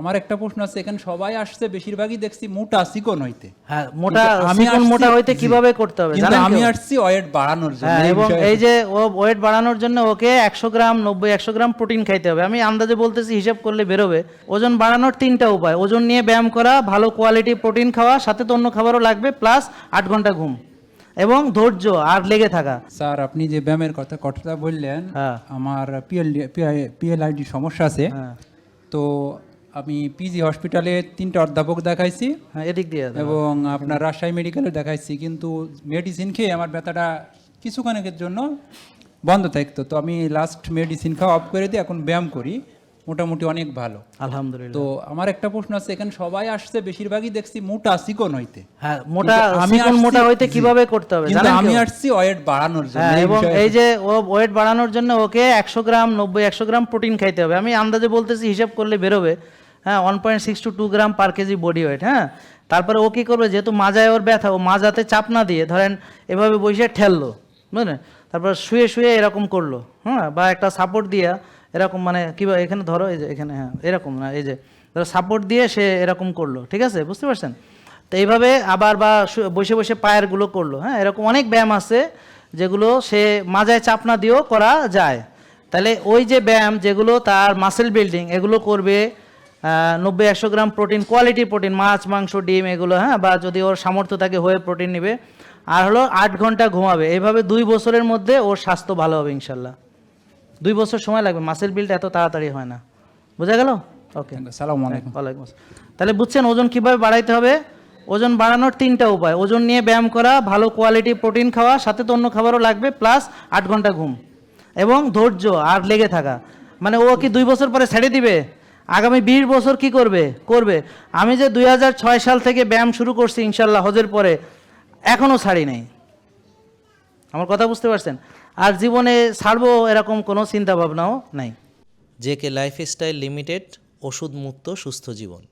আমার একটা প্রশ্ন আছে, এখানে সবাই আসছে বেশিরভাগই দেখছি মোটা চিকন হইতে। হ্যাঁ, মোটা আমি চিকন মোটা হইতে কিভাবে করতে হবে কিন্তু জানেন আমি কেউ? আসছি ওয়েট বাড়ানোর জন্য। হ্যাঁ, এই এবং বিষয়ে এই যে ও ওয়েট বাড়ানোর জন্য ওকে 100 গ্রাম 100 গ্রাম প্রোটিন খাইতে হবে। আমি আন্দাজে বলতেছি, হিসাব করলে বেরোবে। ওজন বাড়ানোর 3টা উপায়: ওজন নিয়ে ব্যায়াম করা, ভালো কোয়ালিটি প্রোটিন খাওয়া, সাথে তো অন্য খাবারও লাগবে, প্লাস 8 ঘন্টা ঘুম এবং ধৈর্য আর লেগে থাকা। স্যার আপনি যে ব্যায়ামের কথা বললেন, হ্যাঁ। আমার পিএলআইডি সমস্যা আছে। হ্যাঁ তো আমি পিজি হসপিটালে 3টা অধ্যাপক দেখাইছি হ্যাঁ, এদিক দিয়ে দাও। এবং আপনার রাজশাহী মেডিকেলে দেখাইছি, কিন্তু মেডিসিন খেয়ে আমার ব্যথাটা কিছুক্ষণের জন্য বন্ধ থাকতো। তো আমি লাস্ট মেডিসিন খাওয়া অফ করে দিয়ে এখন ব্যায়াম করি, মোটামুটি অনেক ভালো। আলহামদুলিল্লাহ। তো আমার একটা প্রশ্ন আছে, এখানে সবাই আসছে বেশিরভাগই দেখছি মোটা চিকন হইতে। হ্যাঁ, মোটা কিন্তু আমি চিকন মোটা হইতে কিভাবে করতে হবে কিন্তু জানেন আমি কেউ? আসছি ওয়েট বাড়ানোর জন্য। হ্যাঁ, এই এবং বিষয়ে এই যে ও ওয়েট বাড়ানোর জন্য ওকে 100 গ্রাম 100 গ্রাম প্রোটিন খাইতে হবে। আমি আন্দাজে বলতেছি, হিসাব করলে বেরোবে। হ্যাঁ, 1.6 to 2 gram per KG body weight. হ্যাঁ, তারপরে ও কী করবে, যেহেতু মাজায় ওর ব্যথা, ও মাজাতে চাপ না দিয়ে ধরেন এভাবে বসে ঠেললো, বুঝলেন? তারপর শুয়ে শুয়ে এরকম করলো, হ্যাঁ, বা একটা সাপোর্ট দিয়ে এরকম, মানে কীভাবে, এখানে ধরো, এই যে এখানে, হ্যাঁ এরকম না, এই যে ধরো সাপোর্ট দিয়ে সে এরকম করলো, ঠিক আছে, বুঝতে পারছেন? তো এইভাবে আবার, বা বসে বসে পায়েরগুলো করলো। হ্যাঁ, এরকম অনেক ব্যায়াম আছে যেগুলো সে মাজায় চাপ না দিয়েও করা যায়। তাহলে ওই যে ব্যায়াম যেগুলো তার মাসেল বিল্ডিং, এগুলো করবে 90-100 গ্রাম প্রোটিন, কোয়ালিটি প্রোটিন, মাছ মাংস ডিম এগুলো, হ্যাঁ, বা যদি ওর সামর্থ্য থাকে হয়ে প্রোটিন নেবে, আর হলো 8 ঘন্টা ঘুমাবে। এইভাবে 2 বছরের মধ্যে ওর স্বাস্থ্য ভালো হবে ইনশাল্লাহ। 2 বছর সময় লাগবে, মাসেল বিল্ড এত তাড়াতাড়ি হয় না। বোঝা গেল? ওকে, আসসালামু আলাইকুম। ওয়ালাইকুম আসসালাম। তাহলে বুঝছেন ওজন কিভাবে বাড়াইতে হবে? ওজন বাড়ানোর 3টা উপায়: ওজন নিয়ে ব্যায়াম করা, ভালো কোয়ালিটি প্রোটিন খাওয়া, সাথে তো অন্য খাবারও লাগবে, প্লাস 8 ঘন্টা ঘুম এবং ধৈর্য আর লেগে থাকা। মানে ও কি 2 বছর পরে ছেড়ে দিবে? আগামী 20 বছর কি করবে? আমি যে 2006 সাল থেকে ব্যায়াম শুরু করছি ইনশাল্লাহ হজের পরে, এখনও ছাড়ি নাই। আমার কথা বুঝতে পারছেন? আর জীবনে ছাড়বো এরকম কোনো চিন্তা ভাবনাও নাই। জেকে লাইফস্টাইল লিমিটেড, ওষুধ মুক্ত সুস্থ জীবন।